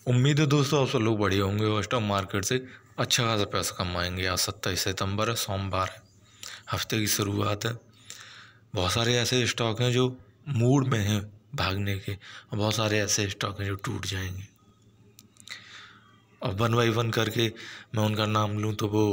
उम्मीद है दोस्तों आप सब लोग बढ़िया होंगे और स्टॉक मार्केट से अच्छा खासा पैसा कमाएंगे। आज 27 सितंबर है, सोमवार है, हफ्ते की शुरुआत है। बहुत सारे ऐसे स्टॉक हैं जो मूड में हैं भागने के, और बहुत सारे ऐसे स्टॉक हैं जो टूट जाएंगे। और वन बाई वन करके मैं उनका नाम लूँ तो वो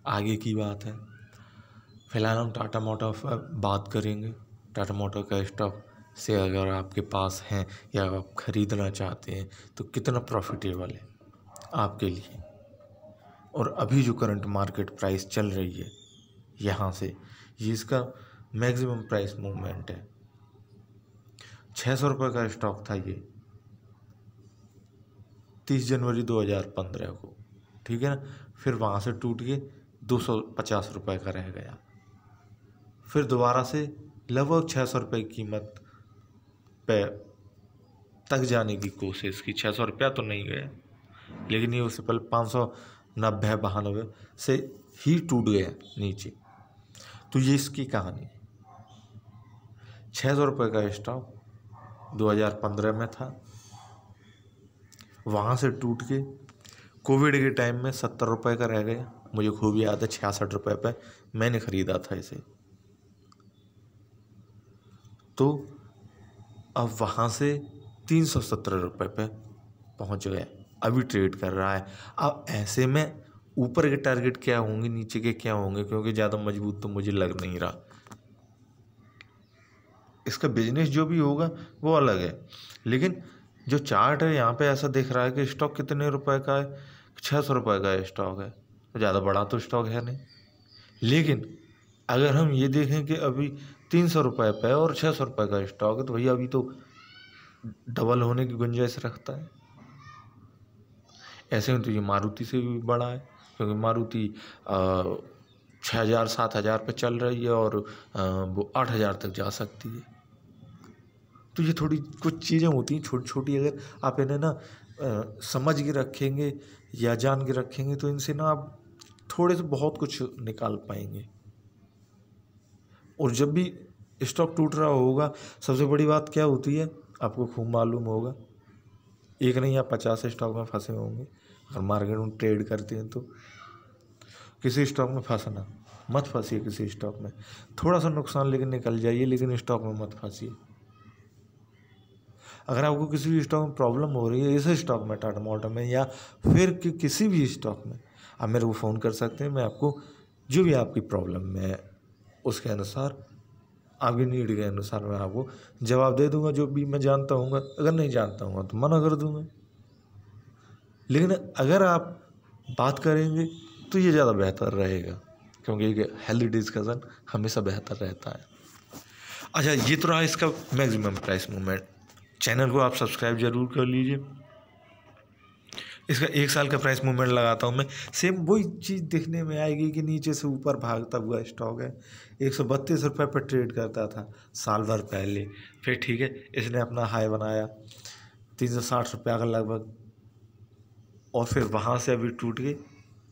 आगे की बात है। फिलहाल हम टाटा मोटर्स पर बात करेंगे। टाटा मोटर का स्टॉक से अगर आपके पास हैं या आप ख़रीदना चाहते हैं तो कितना प्रॉफिटेबल है आपके लिए, और अभी जो करंट मार्केट प्राइस चल रही है यहाँ से ये इसका मैक्सिमम प्राइस मूवमेंट है। 600 रुपये का स्टॉक था ये 30 जनवरी 2015 को, ठीक है ना। फिर वहाँ से टूट के 250 रुपये का रह गया। फिर दोबारा से लगभग 600 रुपये की कीमत पे तक जाने की कोशिश की। 600 रुपया तो नहीं गया, लेकिन ये उससे पहले 590-92 से ही टूट गया नीचे। तो ये इसकी कहानी है। 600 रुपये का स्टॉक 2015 में था, वहाँ से टूट के कोविड के टाइम में 70 रुपये का रह गया। मुझे खूब याद है 66 रुपये पे मैंने ख़रीदा था इसे। तो अब वहाँ से 317 रुपये पे पहुँच गया, अभी ट्रेड कर रहा है। अब ऐसे में ऊपर के टारगेट क्या होंगे, नीचे के क्या होंगे, क्योंकि ज़्यादा मजबूत तो मुझे लग नहीं रहा। इसका बिजनेस जो भी होगा वो अलग है, लेकिन जो चार्ट है यहाँ पे ऐसा दिख रहा है कि स्टॉक कितने रुपए का है, 600 रुपये का स्टॉक है। तो ज़्यादा बड़ा तो स्टॉक है नहीं। लेकिन अगर हम ये देखें कि अभी 300 रुपये पे और 600 रुपये का स्टॉक है, तो भैया अभी तो डबल होने की गुंजाइश रखता है। ऐसे में तो ये मारुति से भी बड़ा है, क्योंकि मारुति 6,000-7,000 पे चल रही है और वो 8,000 तक जा सकती है। तो ये थोड़ी कुछ चीज़ें होती हैं छोटी छोटी, अगर आप इन्हें ना समझ के रखेंगे या जान के रखेंगे तो इनसे ना आप थोड़े से बहुत कुछ निकाल पाएंगे। और जब भी स्टॉक टूट रहा होगा, सबसे बड़ी बात क्या होती है आपको खूब मालूम होगा, एक नहीं आप 50 स्टॉक में फंसे होंगे। अगर मार्केट में ट्रेड करते हैं तो किसी स्टॉक में फंसना मत फंसिए। किसी स्टॉक में थोड़ा सा नुकसान लेकिन निकल जाइए, लेकिन स्टॉक में मत फंसिए। अगर आपको किसी भी स्टॉक में प्रॉब्लम हो रही है, इस स्टॉक में, टाटा मोटर में, या फिर किसी भी स्टॉक में, आप मेरे को फ़ोन कर सकते हैं। मैं आपको जो भी आपकी प्रॉब्लम है उसके अनुसार, आपकी नीड के अनुसार मैं आपको जवाब दे दूंगा, जो भी मैं जानता हूँ। अगर नहीं जानता हूँ तो मना कर दूंगा। लेकिन अगर आप बात करेंगे तो ये ज़्यादा बेहतर रहेगा, क्योंकि एक हेल्दी डिस्कशन हमेशा बेहतर रहता है। अच्छा, ये तो रहा इसका मैक्सिमम प्राइस मूवमेंट। चैनल को आप सब्सक्राइब जरूर कर लीजिए। इसका 1 साल का प्राइस मूवमेंट लगाता हूँ मैं, सेम वही चीज़ देखने में आएगी कि नीचे से ऊपर भागता हुआ स्टॉक है। 132 रुपये पर ट्रेड करता था साल भर पहले। फिर ठीक है, इसने अपना हाई बनाया 360 रुपये का लगभग, और फिर वहाँ से अभी टूट के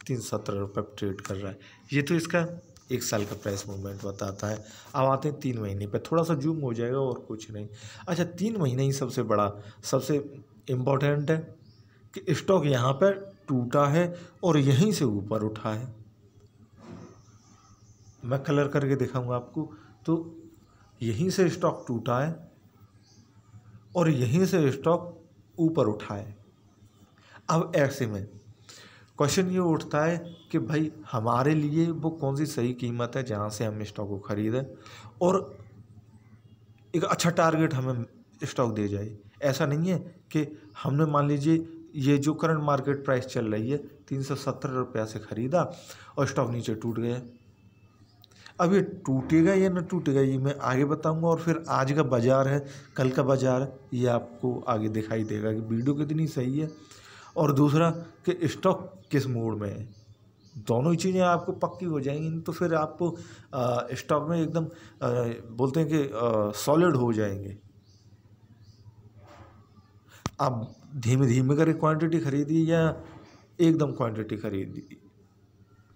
317 रुपये पर ट्रेड कर रहा है। ये तो इसका 1 साल का प्राइस मूवमेंट बताता है। अब आते हैं 3 महीने पे, थोड़ा सा जूम हो जाएगा और कुछ नहीं। अच्छा, 3 महीने ही सबसे बड़ा, सबसे इम्पोर्टेंट है कि स्टॉक यहाँ पर टूटा है और यहीं से ऊपर उठा है। मैं कलर करके दिखाऊंगा आपको। तो यहीं से स्टॉक टूटा है और यहीं से स्टॉक ऊपर उठा है। अब ऐसे में क्वेश्चन ये उठता है कि भाई हमारे लिए वो कौन सी सही कीमत है जहाँ से हम स्टॉक को खरीदें और एक अच्छा टारगेट हमें स्टॉक दे जाए। ऐसा नहीं है कि हमने मान लीजिए ये जो करंट मार्केट प्राइस चल रही है 370 रुपये से ख़रीदा और स्टॉक नीचे टूट गया। अब ये टूटेगा या न टूटेगा ये मैं आगे बताऊंगा, और फिर आज का बाज़ार है, कल का बाज़ार है, ये आपको आगे दिखाई देगा कि वीडियो कितनी सही है। और दूसरा कि स्टॉक किस मूड में है, दोनों ही चीज़ें आपको पक्की हो जाएंगी तो फिर आपको स्टॉक में एकदम बोलते हैं कि सॉलिड हो जाएंगे। आप धीमे धीमे करके क्वांटिटी खरीदिए या एकदम क्वांटिटी खरीदिए,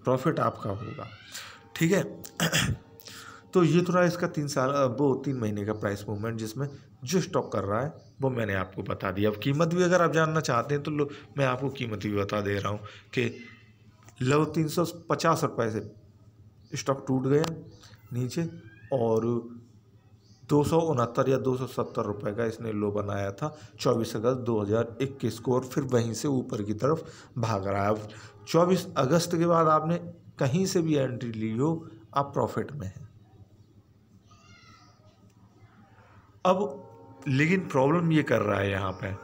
प्रॉफिट आपका होगा, ठीक है। तो ये तो रहा इसका 3 महीने का प्राइस मूवमेंट, जिसमें जो स्टॉक कर रहा है वो मैंने आपको बता दिया। अब कीमत भी अगर आप जानना चाहते हैं तो लो, मैं आपको कीमत भी बता दे रहा हूँ कि लगभग 350 रुपये से स्टॉक टूट गया नीचे, और 269 या 270 रुपये का इसने लो बनाया था 24 अगस्त 2021 को, और फिर वहीं से ऊपर की तरफ भाग रहा है। अब 24 अगस्त के बाद आपने कहीं से भी एंट्री ली हो, आप प्रॉफिट में हैं। अब लेकिन प्रॉब्लम ये कर रहा है यहाँ पे,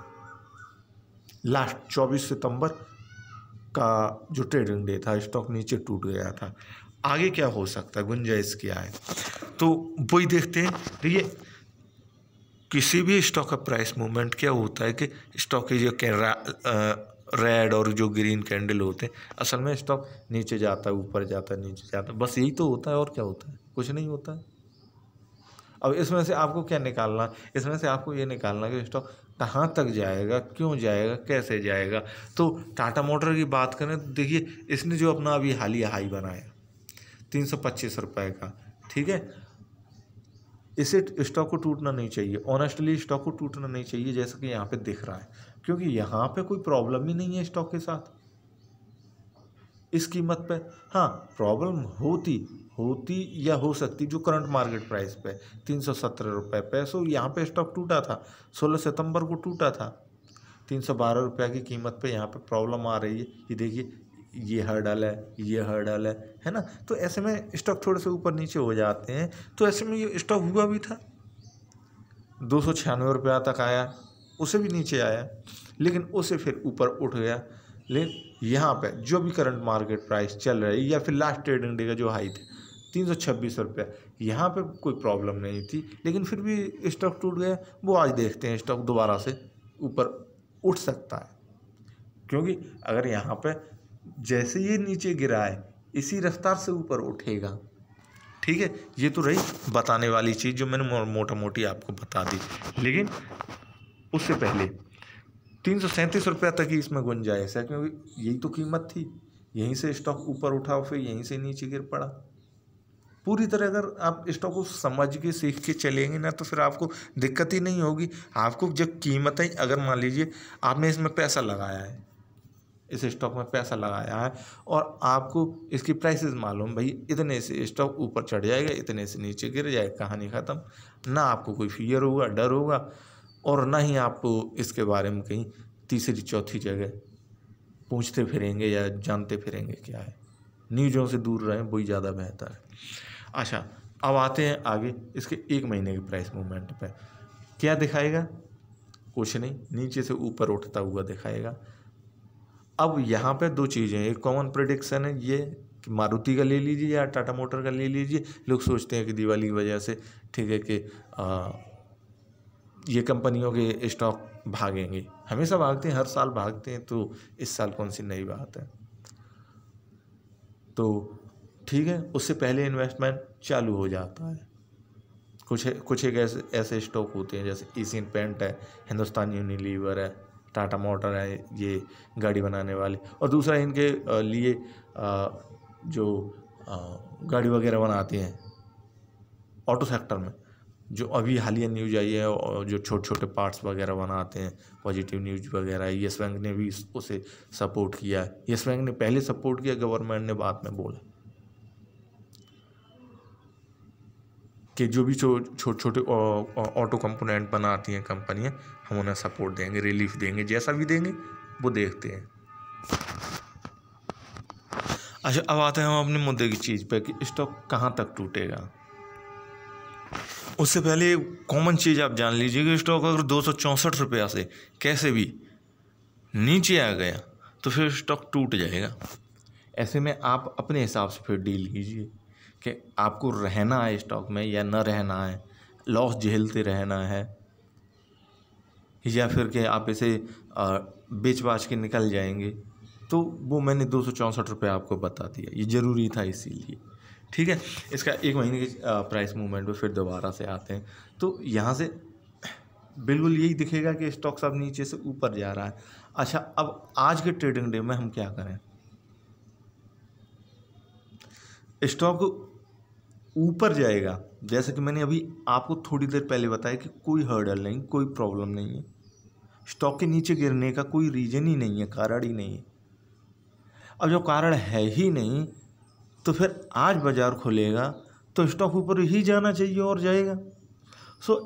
लास्ट 24 सितंबर का जो ट्रेडिंग डे था, स्टॉक नीचे टूट गया था। आगे क्या हो सकता है, गुंजाइश क्या है, तो वही देखते हैं। देखिए, किसी भी स्टॉक का प्राइस मूवमेंट क्या होता है कि स्टॉक की जो रेड और जो ग्रीन कैंडल होते हैं, असल में स्टॉक नीचे जाता है, ऊपर जाता है, नीचे जाता है, बस यही तो होता है। और क्या होता है, कुछ नहीं होता है। अब इसमें से आपको क्या निकालना, इसमें से आपको ये निकालना कि स्टॉक कहाँ तक जाएगा, क्यों जाएगा, कैसे जाएगा। तो टाटा मोटर की बात करें तो देखिए, इसने जो अपना अभी हालिया हाई बनाया 325 रुपये का, ठीक है, इसे स्टॉक को टूटना नहीं चाहिए। ऑनेस्टली स्टॉक को टूटना नहीं चाहिए, जैसा कि यहाँ पे दिख रहा है, क्योंकि यहाँ पे कोई प्रॉब्लम ही नहीं है स्टॉक के साथ इस कीमत पे। हाँ, प्रॉब्लम होती या हो सकती जो करंट मार्केट प्राइस पे 317 रुपये पे। सो यहाँ पे स्टॉक टूटा था, 16 सितंबर को टूटा था 312 रुपये की कीमत पे। यहाँ पे प्रॉब्लम आ रही है, ये देखिए, ये हर्डल है, ये हर्डल है ना। तो ऐसे में स्टॉक थोड़े से ऊपर नीचे हो जाते हैं। तो ऐसे में ये स्टॉक हुआ भी था, 296 रुपया तक आया, उसे भी नीचे आया, लेकिन उसे फिर ऊपर उठ गया। लेकिन यहाँ पे जो भी करंट मार्केट प्राइस चल रही है, या फिर लास्ट ट्रेडिंग डे का जो हाई थे 326 रुपये, यहाँ पे कोई प्रॉब्लम नहीं थी, लेकिन फिर भी स्टॉक टूट गया। वो आज देखते हैं स्टॉक दोबारा से ऊपर उठ सकता है, क्योंकि अगर यहाँ पे जैसे ये नीचे गिरा है, इसी रफ्तार से ऊपर उठेगा। ठीक है, ये तो रही बताने वाली चीज़ जो मैंने मोटा मोटी आपको बता दी। लेकिन उससे पहले 337 रुपये तक ही इसमें गुंजाइश है, क्योंकि यही तो कीमत थी। यहीं से स्टॉक ऊपर उठा, फिर यहीं से नीचे गिर पड़ा। पूरी तरह अगर आप स्टॉक को समझ के सीख के चलेंगे ना, तो फिर आपको दिक्कत ही नहीं होगी। आपको जब कीमतें, अगर मान लीजिए आपने इसमें पैसा लगाया है, इस स्टॉक में पैसा लगाया है, और आपको इसकी प्राइसेस मालूम, भाई इतने से स्टॉक ऊपर चढ़ जाएगा, इतने से नीचे गिर जाएगा, कहानी ख़त्म। ना आपको कोई फियर होगा, डर होगा, और ना ही आपको इसके बारे में कहीं तीसरी चौथी जगह पूछते फिरेंगे या जानते फिरेंगे क्या है। न्यूज़ों से दूर रहें, वही ज़्यादा बेहतर है। अच्छा, अब आते हैं आगे इसके 1 महीने के प्राइस मूवमेंट पे। क्या दिखाएगा, कुछ नहीं, नीचे से ऊपर उठता हुआ दिखाएगा। अब यहाँ पे दो चीज़ें, एक कॉमन प्रेडिक्शन है ये कि मारुति का ले लीजिए या टाटा मोटर का ले लीजिए। लोग सोचते हैं कि दिवाली की वजह से, ठीक है, कि ये कंपनियों के स्टॉक भागेंगे, हमेशा भागते हैं, हर साल भागते हैं, तो इस साल कौन सी नई बात है। तो ठीक है, उससे पहले इन्वेस्टमेंट चालू हो जाता है। कुछ एक ऐसे स्टॉक होते हैं, जैसे एशियन पेंट है, हिंदुस्तान यूनिलीवर है, टाटा मोटर है, ये गाड़ी बनाने वाले, और दूसरा इनके लिए जो गाड़ी वगैरह बनाते हैं ऑटो सेक्टर में, जो अभी हालिया न्यूज आई है, और जो छोटे छोटे पार्ट्स वगैरह बनाते हैं, पॉजिटिव न्यूज वगैरह। येस बैंक ने भी उसे सपोर्ट किया है। येस बैंक ने पहले सपोर्ट किया, गवर्नमेंट ने बाद में बोला कि जो भी छोटे छोटे ऑटो कंपोनेंट बनाती हैं कंपनियां, हम उन्हें सपोर्ट देंगे, रिलीफ देंगे, जैसा भी देंगे वो देखते हैं। अच्छा, अब आते हैं हम अपने मुद्दे की चीज़ पे कि स्टॉक कहाँ तक टूटेगा। उससे पहले कॉमन चीज़ आप जान लीजिए कि स्टॉक अगर 264 रुपया से कैसे भी नीचे आ गया तो फिर स्टॉक टूट जाएगा। ऐसे में आप अपने हिसाब से फिर डील कीजिए कि आपको रहना है स्टॉक में या न रहना है, लॉस झेलते रहना है, या फिर कि आप इसे बेच बाच के निकल जाएंगे। तो वो मैंने 264 रुपये आपको बता दिया, ये ज़रूरी था इसीलिए। ठीक है, इसका 1 महीने के प्राइस मूवमेंट पे फिर दोबारा से आते हैं। तो यहाँ से बिल्कुल यही दिखेगा कि स्टॉक सब नीचे से ऊपर जा रहा है। अच्छा, अब आज के ट्रेडिंग डे में हम क्या करें। स्टॉक ऊपर जाएगा, जैसे कि मैंने अभी आपको थोड़ी देर पहले बताया कि कोई हर्डल नहीं, कोई प्रॉब्लम नहीं है, स्टॉक के नीचे गिरने का कोई रीजन ही नहीं है, कारण ही नहीं है। अब जब कारण है ही नहीं तो फिर आज बाज़ार खुलेगा तो स्टॉक ऊपर ही जाना चाहिए और जाएगा।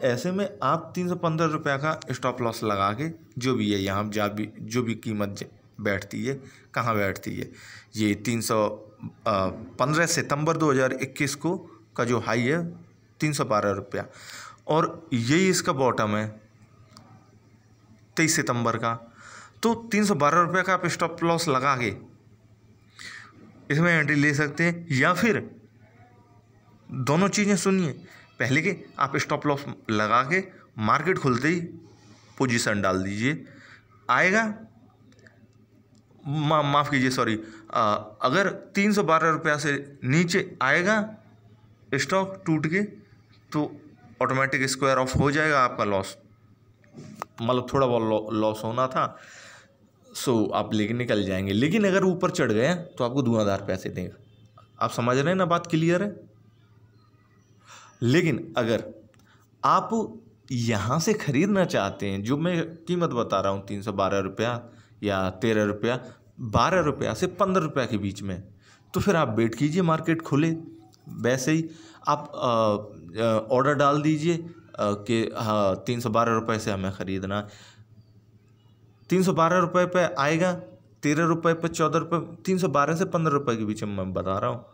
ऐसे में आप 315 रुपये का स्टॉप लॉस लगा के, जो भी है यहाँ जो भी कीमत बैठती है, कहाँ बैठती है, ये 15 सितंबर 2021 को का जो हाई है 312 रुपया, और यही इसका बॉटम है 23 सितंबर का। तो 312 रुपये का आप स्टॉप लॉस लगा के इसमें एंट्री ले सकते हैं, या फिर दोनों चीज़ें सुनिए, पहले के आप स्टॉप लॉस लगा के मार्केट खुलते ही पोजीशन डाल दीजिए, आएगा माफ़ कीजिए सॉरी, अगर 312 रुपया से नीचे आएगा स्टॉक टूट के तो ऑटोमेटिक स्क्वायर ऑफ हो जाएगा आपका लॉस, मतलब थोड़ा बहुत लॉस होना था आप लेके निकल जाएंगे। लेकिन अगर ऊपर चढ़ गए तो आपको धुआंधार पैसे देंगे। आप समझ रहे हैं ना, बात क्लियर है। लेकिन अगर आप यहाँ से ख़रीदना चाहते हैं, जो मैं कीमत बता रहा हूँ 312 रुपया या 13 रुपया, 12 रुपया से 15 रुपया के बीच में, तो फिर आप वेट कीजिए मार्केट खुले। वैसे ही आप ऑर्डर डाल दीजिए कि हाँ 312 रुपये से हमें ख़रीदना, 312 रुपये पे आएगा, 13 रुपये पे 14 रुपये, 312 से 15 रुपये के बीच में मैं बता रहा हूँ,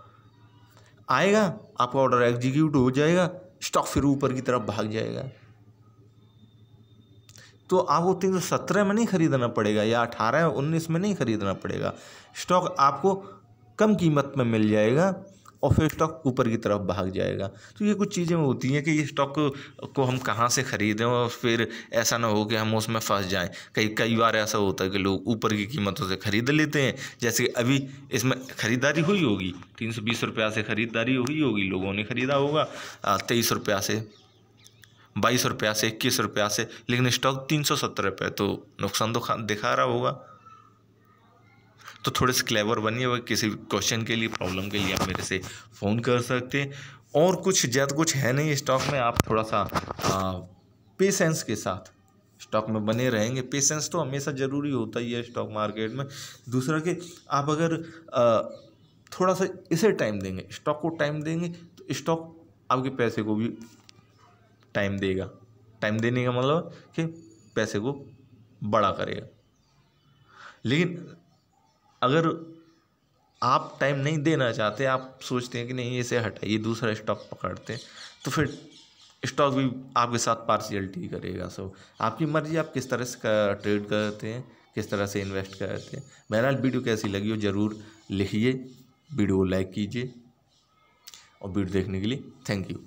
आएगा आपका ऑर्डर एग्जीक्यूट हो जाएगा, स्टॉक फिर ऊपर की तरफ भाग जाएगा। तो आपको 317 में नहीं खरीदना पड़ेगा या 18-19 में नहीं खरीदना पड़ेगा, स्टॉक आपको कम कीमत में मिल जाएगा और फिर स्टॉक ऊपर की तरफ भाग जाएगा। तो ये कुछ चीज़ें होती हैं कि ये स्टॉक को हम कहाँ से ख़रीदें और फिर ऐसा ना हो कि हम उसमें फंस जाएं। कई बार ऐसा होता है कि लोग ऊपर की कीमतों से ख़रीद लेते हैं, जैसे अभी इसमें ख़रीदारी हुई होगी 320 रुपया से ख़रीदारी हुई होगी, लोगों ने ख़रीदा होगा 23 रुपया से, 22 रुपया से, 21 रुपया से, लेकिन स्टॉक 370 रुपये, तो नुकसान तो दिखा रहा होगा। तो थोड़े से क्लेवर बनिए, वह किसी क्वेश्चन के लिए, प्रॉब्लम के लिए आप मेरे से फ़ोन कर सकते हैं। और कुछ ज़्यादा कुछ है नहीं स्टॉक में, आप थोड़ा सा पेशेंस के साथ स्टॉक में बने रहेंगे। पेशेंस तो हमेशा ज़रूरी होता ही है स्टॉक मार्केट में। दूसरा कि आप अगर थोड़ा सा इसे टाइम देंगे, स्टॉक को टाइम देंगे, तो स्टॉक आपके पैसे को भी टाइम देगा। टाइम देने का मतलब कि पैसे को बड़ा करेगा। लेकिन अगर आप टाइम नहीं देना चाहते, आप सोचते हैं कि नहीं इसे हटाइए दूसरा स्टॉक पकड़ते हैं, तो फिर स्टॉक भी आपके साथ पार्शियलिटी करेगा। आपकी मर्जी, आप किस तरह से ट्रेड करते हैं, किस तरह से इन्वेस्ट करते हैं। बहरहाल वीडियो कैसी लगी हो ज़रूर लिखिए, वीडियो को लाइक कीजिए और वीडियो देखने के लिए थैंक यू।